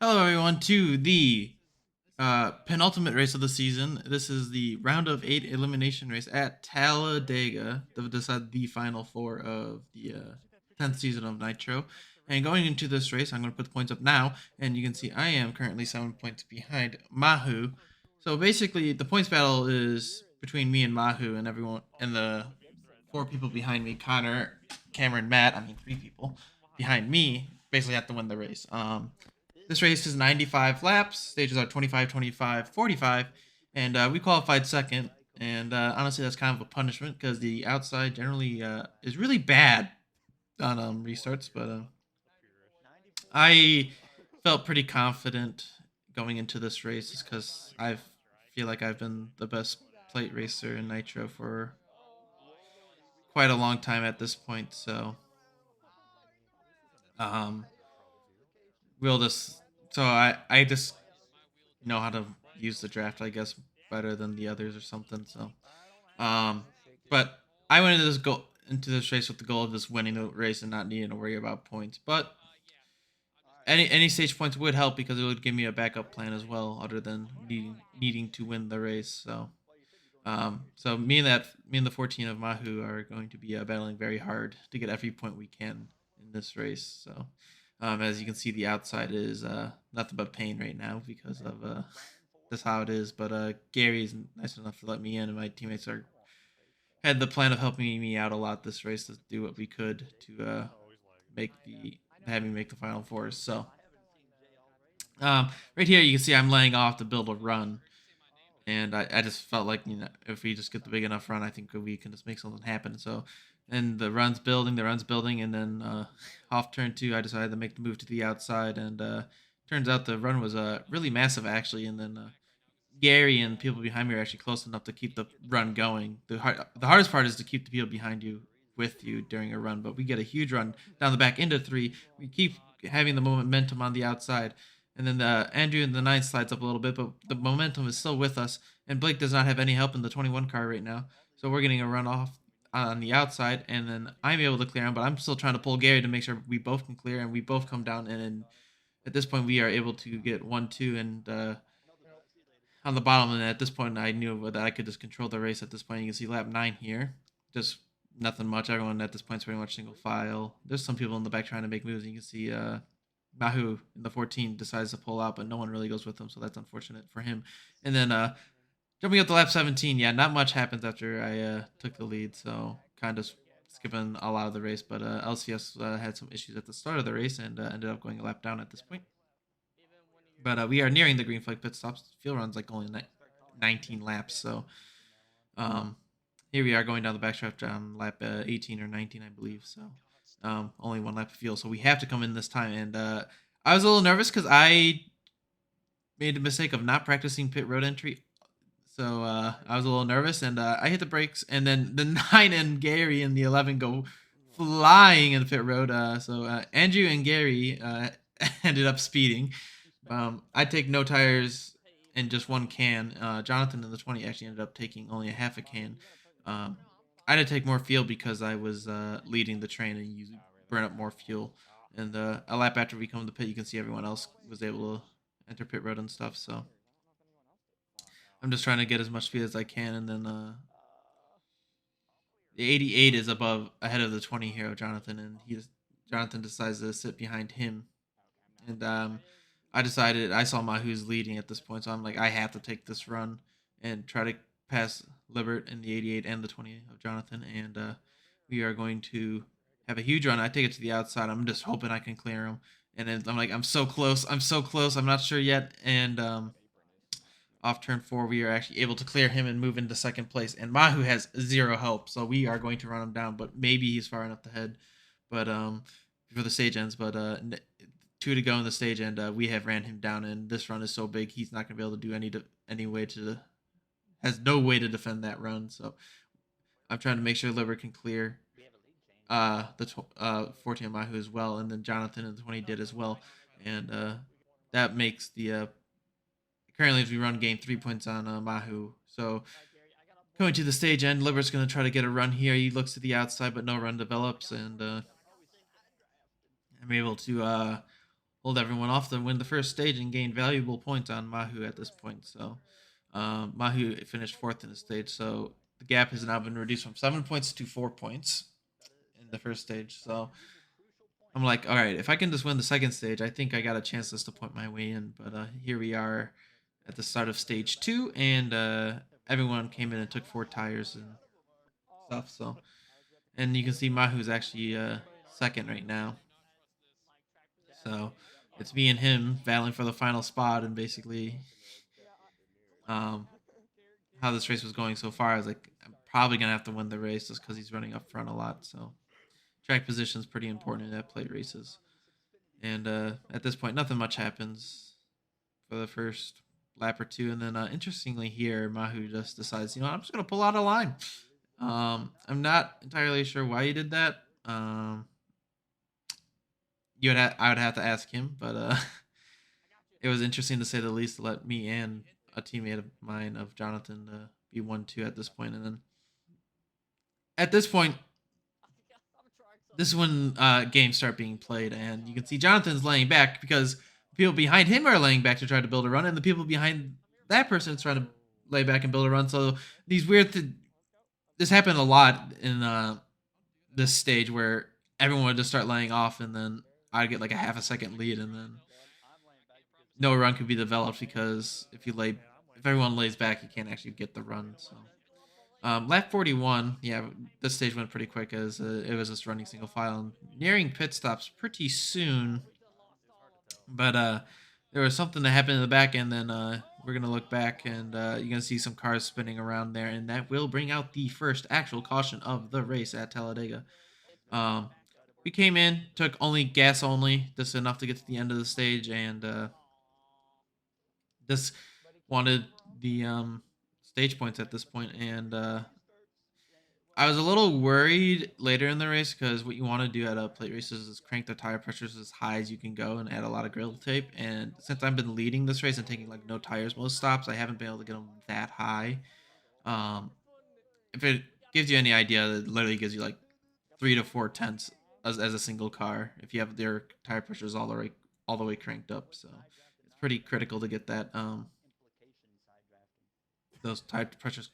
Hello, everyone, to the penultimate race of the season. This is the round of 8 elimination race at Talladega to decide the final four of the 10th season of Nitro. And going into this race, I'm going to put the points up now, and you can see I am currently 7 points behind Mahu. So basically, the points battle is between me and Mahu and everyone, and the four people behind me: Connor, Cameron, Matt. I mean, three people behind me basically have to win the race. This race is 95 laps. Stages are 25, 25, 45, and we qualified second. And honestly, that's kind of a punishment because the outside generally is really bad on restarts. But I felt pretty confident going into this race just because I feel like I've been the best plate racer in Nitro for quite a long time at this point. So um, we'll just I just know how to use the draft, I guess, better than the others or something. So, um, but I went into this race with the goal of just winning the race and not needing to worry about points. But any stage points would help because it would give me a backup plan as well, other than needing to win the race. So me and the 14 of Mahu are going to be battling very hard to get every point we can in this race. So, as you can see, the outside is nothing but pain right now because of that's how it is. But Gary is nice enough to let me in, and my teammates are had the plan of helping me out a lot this race to do what we could to make the have me make the final four. So, right here you can see I'm laying off to build a run, and I just felt like if we just get the big enough run, I think we can just make something happen. So, and the run's building, and then off turn two, I decided to make the move to the outside, and turns out the run was really massive actually, and then Gary and people behind me are actually close enough to keep the run going. The hardest part is to keep the people behind you with you during a run, but we get a huge run down the back into three. We keep having the momentum on the outside, and then Andrew in the ninth slides up a little bit, but the momentum is still with us. And Blake does not have any help in the 21 car right now, so we're getting a run off on the outside, and then I'm able to clear him, but I'm still trying to pull Gary to make sure we both can clear, and we both come down, and at this point we are able to get 1-2 and on the bottom. And at this point, I knew that I could just control the race. At this point, you can see lap 9 here. Just nothing much. Everyone at this point is pretty much single file. There's some people in the back trying to make moves. And you can see Mahu in the 14 decides to pull out, but no one really goes with him, so that's unfortunate for him. And then jumping up to lap 17, yeah, not much happens after I took the lead, so kind of skipping a lot of the race. But LCS had some issues at the start of the race and ended up going a lap down at this point. But we are nearing the green flag pit stops. Field run's like only 19 laps, so um, here we are going down the backstretch on lap 18 or 19, I believe. So only one lap of fuel, so we have to come in this time. And I was a little nervous because I made the mistake of not practicing pit road entry. So I was a little nervous, and I hit the brakes, and then the 9 and Gary and the 11 go flying in the pit road. So Andrew and Gary ended up speeding. I take no tires and just one can. Jonathan in the 20 actually ended up taking only a half a can. Um, I had to take more fuel because I was leading the train and you burn up more fuel. And a lap after we come to the pit, you can see everyone else was able to enter pit road and stuff. So I'm just trying to get as much speed as I can. And then the 88 is above ahead of the 20 here of Jonathan, and Jonathan decides to sit behind him. And I decided I saw Mahu's leading at this point, so I'm like, I have to take this run and try to pass Libert in the 88 and the 20 of Jonathan, and we are going to have a huge run. I take it to the outside. I'm just hoping I can clear him, and then I'm like, I'm so close. I'm so close. I'm not sure yet, and off turn four, we are actually able to clear him and move into second place. And Mahu has zero help, so we are going to run him down. But maybe he's far enough to head. But before the stage ends, but two to go in the stage, and we have ran him down. And this run is so big, he's not going to be able to do any way to has no way to defend that run. So I'm trying to make sure Liver can clear the 14 Mahu as well, and then Jonathan and the 20 did as well, and that makes the currently as we run game 3 points on Mahu. So going to the stage end, Libert's going to try to get a run here. He looks to the outside, but no run develops, and I'm able to hold everyone off to win the first stage and gain valuable points on Mahu at this point. So Mahu finished fourth in the stage. So the gap has now been reduced from 7 points to 4 points in the first stage. So I'm like, all right, if I can just win the second stage, I think I got a chance just to point my way in. But here we are at the start of stage two, and everyone came in and took four tires and stuff. So, and you can see Mahu's actually second right now. So it's me and him battling for the final spot, and basically, um, how this race was going so far, I was like, I'm probably gonna have to win the race just because he's running up front a lot. So track position is pretty important in that plate races. And at this point, nothing much happens for the first lap or two, and then interestingly here, Mahu just decides, I'm just gonna pull out a line. I'm not entirely sure why he did that. I would have to ask him, but it was interesting to say the least to let me and a teammate of mine of Jonathan be 1-2 at this point, and then at this point, this is when games start being played, and you can see Jonathan's laying back because people behind him are laying back to try to build a run, and the people behind that person is trying to lay back and build a run. So these this happened a lot in this stage where everyone would just start laying off, and then I'd get like a half a second lead, and then no run could be developed because if everyone lays back, you can't actually get the run. So lap 41, yeah, this stage went pretty quick as it was just running single file and nearing pit stops pretty soon. But there was something that happened in the back, and then we're going to look back, and you're going to see some cars spinning around there, and that will bring out the first actual caution of the race at Talladega. Um, we came in, took only gas only, just enough to get to the end of the stage, and just wanted the stage points at this point, and I was a little worried later in the race because what you want to do at plate races is crank the tire pressures as high as you can go and add a lot of grill tape. And since I've been leading this race and taking like no tires most stops, I haven't been able to get them that high. Um, if it gives you any idea, it literally gives you like 3 to 4 tenths as a single car if you have their tire pressures all the way cranked up. So it's pretty critical to get that those tire pressures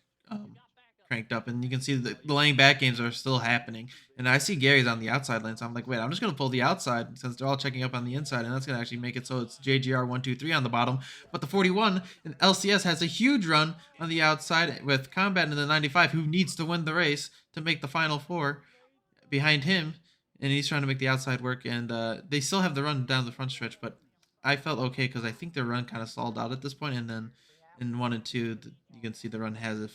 cranked up, and you can see the laying back games are still happening. And I see Gary's on the outside lane, so I'm like, wait, I'm just gonna pull the outside since they're all checking up on the inside, and that's gonna actually make it so it's JGR 123 on the bottom. But the 41 and LCS has a huge run on the outside with Combat in the 95, who needs to win the race to make the final four behind him, and he's trying to make the outside work. And they still have the run down the front stretch, but I felt okay because I think their run kind of stalled out at this point, and then in 1 and 2, you can see the run has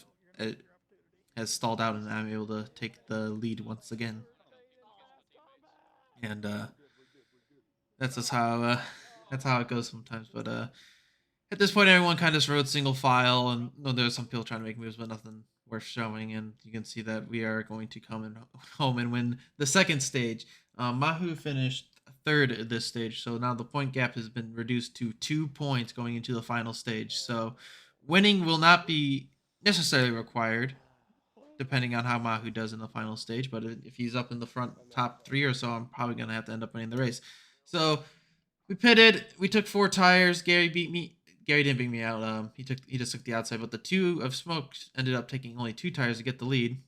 stalled out, and I'm able to take the lead once again. And that's just how that's how it goes sometimes. But at this point, everyone kind of just rode single file, and there's some people trying to make moves, but nothing worth showing. And you can see that we are going to come in home and win the second stage. Mahu finished third at this stage, so now the point gap has been reduced to 2 points going into the final stage. So winning will not be necessarily required depending on how Mahu does in the final stage. But if he's up in the front top three or so, I'm probably going to have to end up winning the race. So we pitted. We took four tires. Gary beat me. Gary didn't beat me out. He just took the outside. But the two of Smoke ended up taking only two tires to get the lead.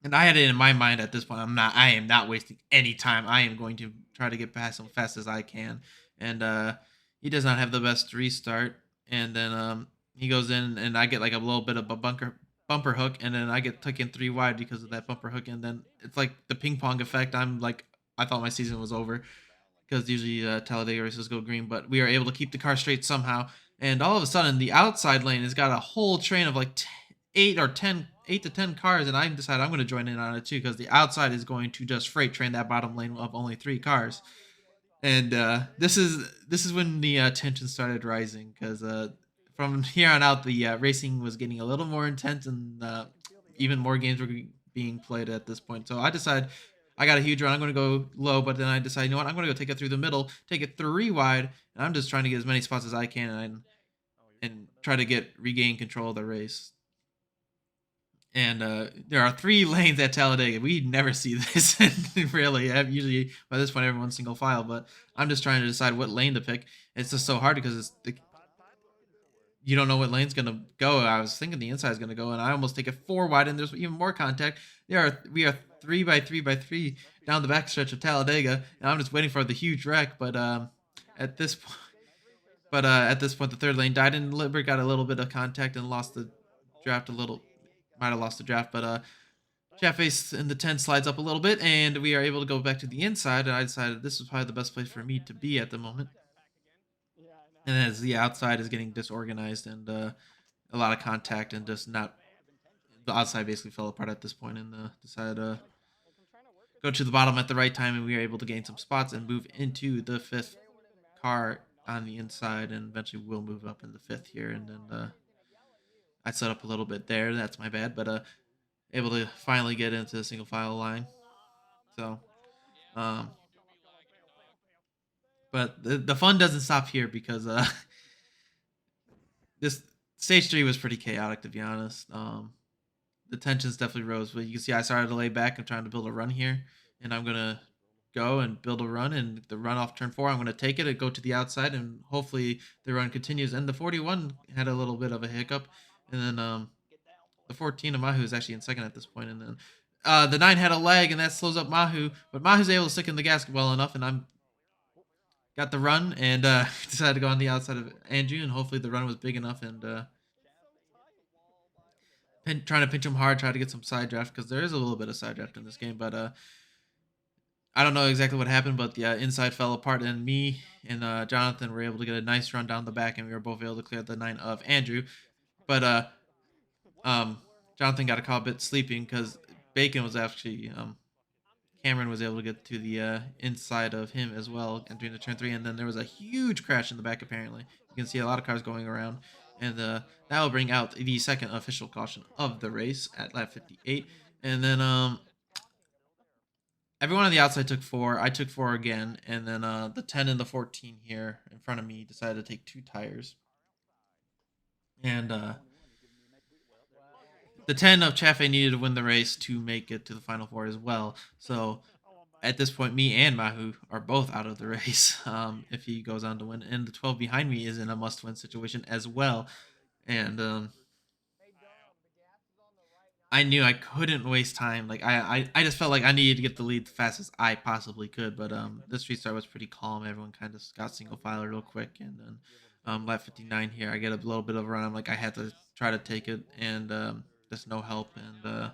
And I had it in my mind at this point. I am not wasting any time. I am going to try to get past him fast as I can. And he does not have the best restart. And then he goes in, and I get like a little bit of a bumper hook, and then I get taken 3 wide because of that bumper hook, and then it's like the ping pong effect. I'm like, I thought my season was over because usually Talladega races go green, but we are able to keep the car straight somehow. And all of a sudden, the outside lane has got a whole train of like 8 to 10 cars, and I decided I'm going to join in on it too because the outside is going to just freight train that bottom lane of only 3 cars. And this is when the tension started rising because from here on out, the racing was getting a little more intense, and even more games were being played at this point. So I decided I got a huge run. I'm going to go low, but then I decided, you know what? I'm going to go take it through the middle, take it 3 wide, and I'm just trying to get as many spots as I can and try to regain control of the race. And there are 3 lanes at Talladega. We never see this really. Usually by this point everyone's single file, but I'm just trying to decide what lane to pick. It's just so hard because you don't know what lane's gonna go. I was thinking the inside is gonna go, and I almost take it 4 wide, and there's even more contact. We are 3 by 3 by 3 down the backstretch of Talladega, and I'm just waiting for the huge wreck. But at this point, at this point, the third lane died, and Liber got a little bit of contact and lost the draft a little. Might have lost the draft, but Jaffe in the 10 slides up a little bit, and we are able to go back to the inside. And I decided this was probably the best place for me to be at the moment. And as the outside is getting disorganized and a lot of contact and just not, the outside basically fell apart at this point, and decided to go to the bottom at the right time, and we were able to gain some spots and move into the fifth car on the inside, and eventually we'll move up in the fifth here, and then I set up a little bit there. That's my bad, but able to finally get into the single file line. So, um, but the fun doesn't stop here because this stage 3 was pretty chaotic, to be honest. The tensions definitely rose, but you can see I started to lay back. I'm trying to build a run here, and I'm gonna go and build a run, and the run off turn 4, I'm gonna take it and go to the outside, and hopefully the run continues. And the 41 had a little bit of a hiccup, and then the 14 of Mahu is actually in second at this point, and then the 9 had a lag, and that slows up Mahu, but Mahu's able to stick in the gas well enough, and I'm got the run, and decided to go on the outside of Andrew, and hopefully the run was big enough, and trying to pinch him hard, try to get some side draft, because there is a little bit of side draft in this game, but I don't know exactly what happened, but the inside fell apart, and me and Jonathan were able to get a nice run down the back, and we were both able to clear the 9 of Andrew, but Jonathan got a call a bit sleeping because Bacon was actually Cameron was able to get to the inside of him as well entering the turn 3, and then there was a huge crash in the back. Apparently, you can see a lot of cars going around, and that will bring out the second official caution of the race at lap 58, and then everyone on the outside took 4. I took 4 again, and then the 10 and the 14 here in front of me decided to take 2 tires, and the 10 of Chaffee needed to win the race to make it to the final 4 as well. So at this point, me and Mahu are both out of the race if he goes on to win. And the 12 behind me is in a must-win situation as well. And I knew I couldn't waste time. Like I just felt like I needed to get the lead the fastest I possibly could. But this restart was pretty calm. Everyone kind of got single file real quick, and then lap 59 here, I get a little bit of a run. I'm like I had to try to take it, and there's no help, and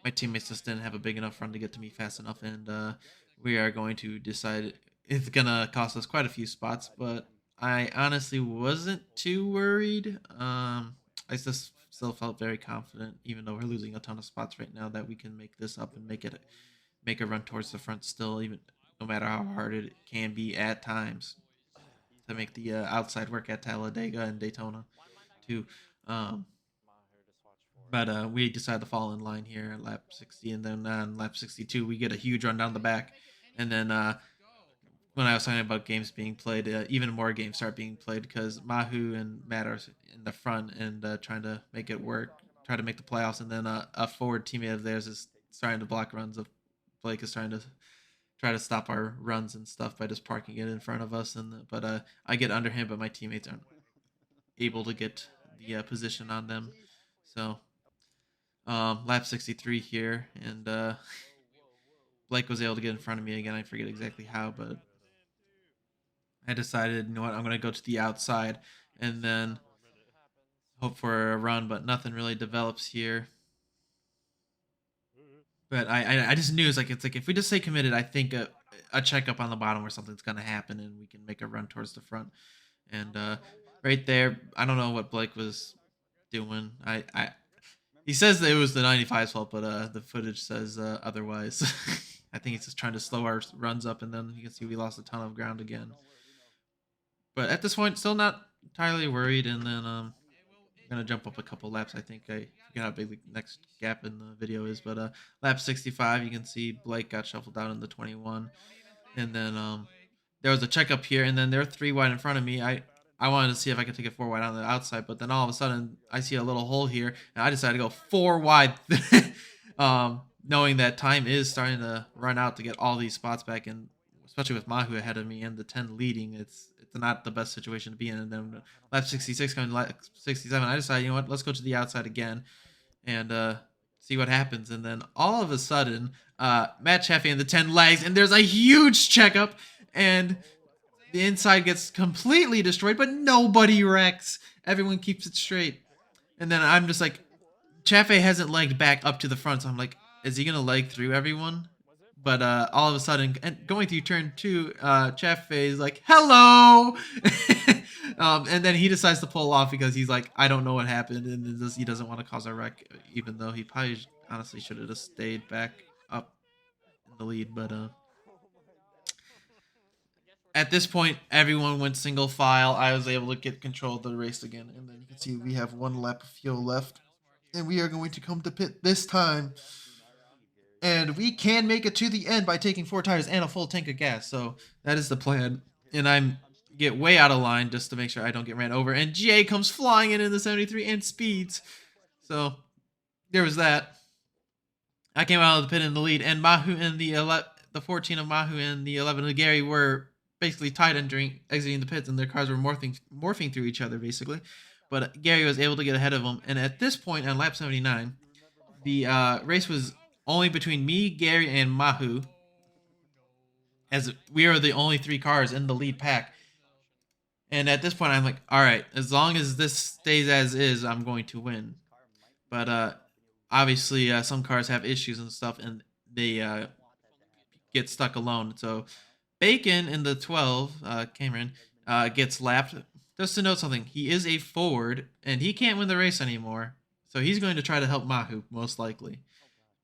my teammates just didn't have a big enough run to get to me fast enough, and we are going to decide it's gonna cost us quite a few spots, but I honestly wasn't too worried. I just still felt very confident, even though we're losing a ton of spots right now, that we can make this up and make a run towards the front still, even no matter how hard it can be at times to make the outside work at Talladega and Daytona too. Um, but we decided to fall in line here at lap 60, and then on lap 62 we get a huge run down the back, and then when I was talking about games being played, even more games start being played because Mahu and Matt are in the front and trying to make it work, try to make the playoffs, and then a forward teammate of theirs is starting to block runs. Of Blake is trying to try to stop our runs and stuff by just parking it in front of us, and but I get under him, but my teammates aren't able to get the position on them, so lap 63 here, and Blake was able to get in front of me again. I forget exactly how, but I decided, you know what, I'm going to go to the outside and then hope for a run, but nothing really develops here. But I just knew it's like if we just stay committed, I think a checkup on the bottom where something's going to happen and we can make a run towards the front. And right there, I don't know what Blake was doing. He says that it was the 95's fault, but the footage says otherwise. I think he's just trying to slow our runs up, and then you can see we lost a ton of ground again. But at this point, still not entirely worried, and then I'm gonna jump up a couple laps. I think I forget how big the next gap in the video is, but lap 65, you can see Blake got shuffled down in the 21, and then there was a checkup here, and then they're 3 wide in front of me. I wanted to see if I could take it 4 wide on the outside, but then all of a sudden I see a little hole here, and I decided to go 4 wide, knowing that time is starting to run out to get all these spots back, and especially with Mahu ahead of me and the 10 leading, it's not the best situation to be in. And then lap 66 coming lap 67, I decided, you know what, let's go to the outside again and see what happens. And then all of a sudden, Matt Chaffee and the 10 lags, and there's a huge checkup, and the inside gets completely destroyed, but nobody wrecks. Everyone keeps it straight. And then I'm just like, Chaffee hasn't legged back up to the front, so I'm like, is he gonna leg through everyone? But all of a sudden, and going through turn 2, Chaffee is like, hello! And then he decides to pull off because he's like, I don't know what happened, and he doesn't want to cause a wreck, even though he probably honestly should have just stayed back up in the lead. But at this point, everyone went single file. I was able to get control of the race again, and then you can see we have 1 lap of fuel left, and we are going to come to pit this time. And we can make it to the end by taking 4 tires and a full tank of gas. So that is the plan. And I'm get way out of line just to make sure I don't get ran over. And Jay comes flying in the 73 and speeds. So there was that. I came out of the pit in the lead. And Mahu and the 14 of Mahu and the 11 of Gary were basically tied entering, exiting the pits. And their cars were morphing through each other, basically. But Gary was able to get ahead of them. And at this point on lap 79, the race was only between me, Gary, and Mahu, as we are the only 3 cars in the lead pack. And at this point, I'm like, all right, as long as this stays as is, I'm going to win. But obviously, some cars have issues and stuff, and they get stuck alone. So Bacon in the 12, Cameron, gets lapped. Just to note something, he is a forward, and he can't win the race anymore. So he's going to try to help Mahu, most likely.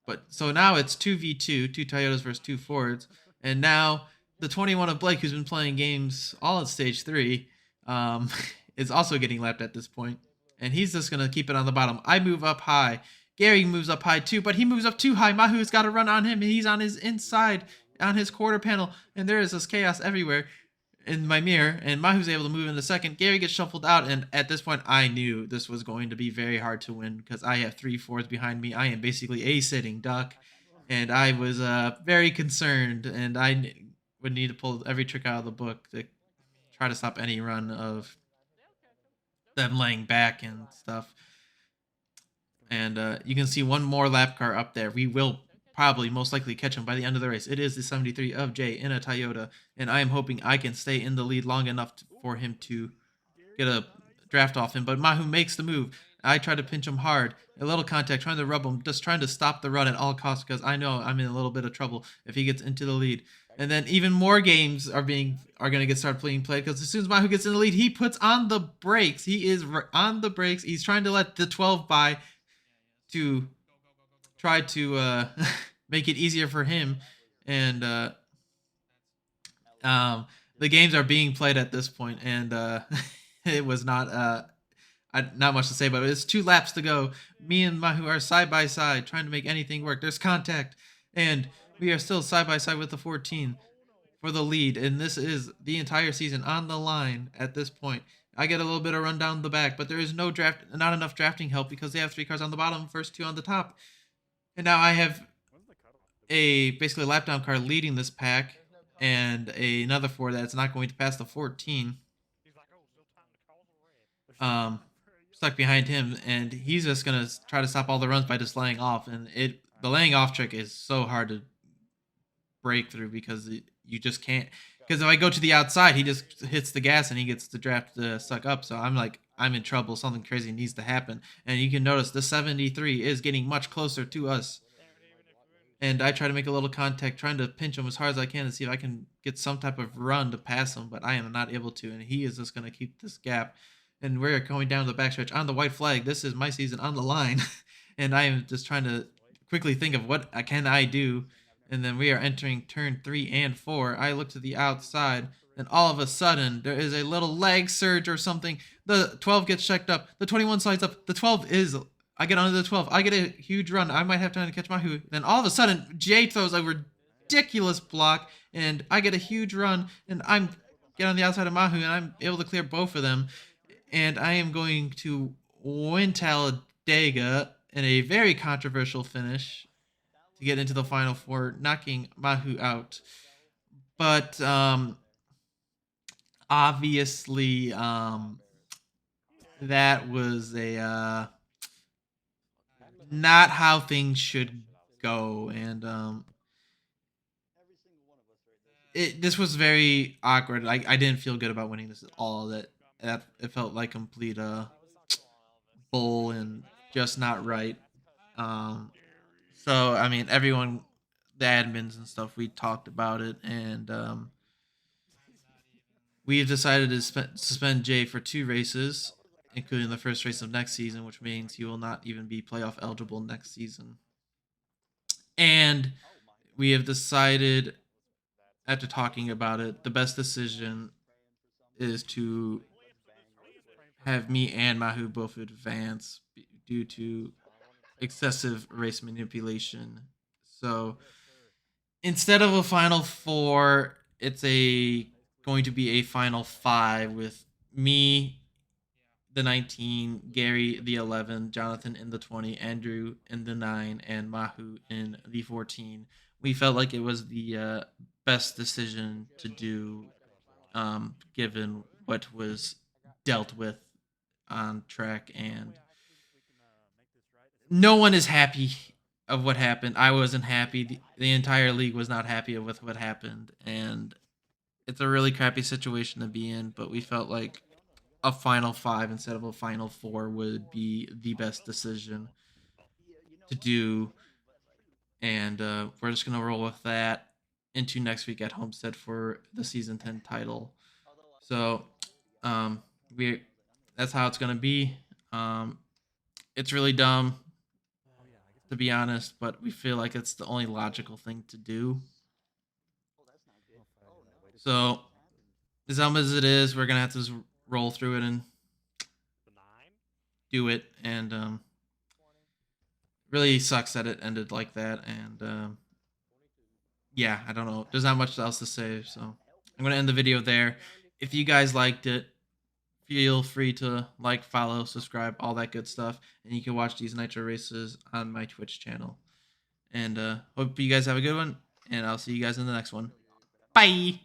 But so now it's 2v2, 2 Toyotas versus 2 Fords. And now the 21 of Blake, who's been playing games all in stage 3, is also getting lapped at this point. And he's just going to keep it on the bottom. I move up high. Gary moves up high too, but he moves up too high. Mahu's got to run on him. He's on his inside, on his quarter panel. And there is this chaos everywhere in my mirror. And Mahu's able to move in the second. Gary gets shuffled out. And at this point, I knew this was going to be very hard to win because I have 3 Fords behind me. I am basically a sitting duck. And I was very concerned. And I would need to pull every trick out of the book to try to stop any run of them laying back and stuff. And you can see one more lap car up there. We will probably most likely catch him by the end of the race. It is the 73 of Jay in a Toyota, and I am hoping I can stay in the lead long enough for him to get a draft off him. But Mahu makes the move. I try to pinch him hard. A little contact, trying to rub him, just trying to stop the run at all costs because I know I'm in a little bit of trouble if he gets into the lead. And then even more games are going to get started being played because as soon as Mahu gets in the lead, he puts on the brakes. He is on the brakes. He's trying to let the 12 by to try to make it easier for him. And the games are being played at this point, and it was not much to say, but it's 2 laps to go. Me and Mahu are side by side trying to make anything work. There's contact, and we are still side by side with the 14 for the lead, and this is the entire season on the line at this point. I get a little bit of run down the back, but there is not enough drafting help because they have 3 cars on the bottom, first 2 on the top. And now I have basically a lap down car leading this pack and another 4 that's not going to pass the 14. Stuck behind him, and he's just going to try to stop all the runs by just laying off. And the laying off trick is so hard to break through because you just can't. Because if I go to the outside, he just hits the gas and he gets the draft suck up. So I'm like, I'm in trouble. Something crazy needs to happen. And you can notice the 73 is getting much closer to us. And I try to make a little contact, trying to pinch him as hard as I can to see if I can get some type of run to pass him. But I am not able to. And he is just going to keep this gap. And we're going down the backstretch on the white flag. This is my season on the line. And I am just trying to quickly think of what can I do. And then we are entering turn 3 and 4. I look to the outside, and all of a sudden, there is a little lag surge or something. The 12 gets checked up. The 21 slides up. The 12 is... I get onto the 12. I get a huge run. I might have time to catch Mahu. Then all of a sudden, Jay throws a ridiculous block, and I get a huge run, and I'm get on the outside of Mahu, and I'm able to clear both of them, and I am going to win Talladega in a very controversial finish to get into the final four, knocking Mahu out. But obviously, that was a not how things should go, and this was very awkward. I didn't feel good about winning this at all. That it felt like complete bull and just not right. Um, so I mean, everyone, the admins and stuff, we talked about it, and we've decided to suspend Jay for 2 races, including the first race of next season, which means he will not even be playoff eligible next season. And we have decided, after talking about it, the best decision is to have me and Mahu both advance due to excessive race manipulation. So instead of a final four, it's a going to be a final five with me, the 19, Gary, the 11, Jonathan in the 20, Andrew in the 9, and Mahu in the 14. We felt like it was the best decision to do, given what was dealt with on track, and no one is happy of what happened. I wasn't happy. The entire league was not happy with what happened, and it's a really crappy situation to be in. But we felt like a final five instead of a final four would be the best decision to do, and we're just gonna roll with that into next week at Homestead for the season 10 title. So, we that's how it's gonna be. Um, it's really dumb, to be honest, but we feel like it's the only logical thing to do. So, as dumb as it is, we're gonna have to just roll through it and do it. And really sucks that it ended like that. And yeah, I don't know. There's not much else to say, so I'm gonna end the video there. If you guys liked it, feel free to like, follow, subscribe, all that good stuff, and you can watch these Nitro races on my Twitch channel. And hope you guys have a good one, and I'll see you guys in the next one. Bye.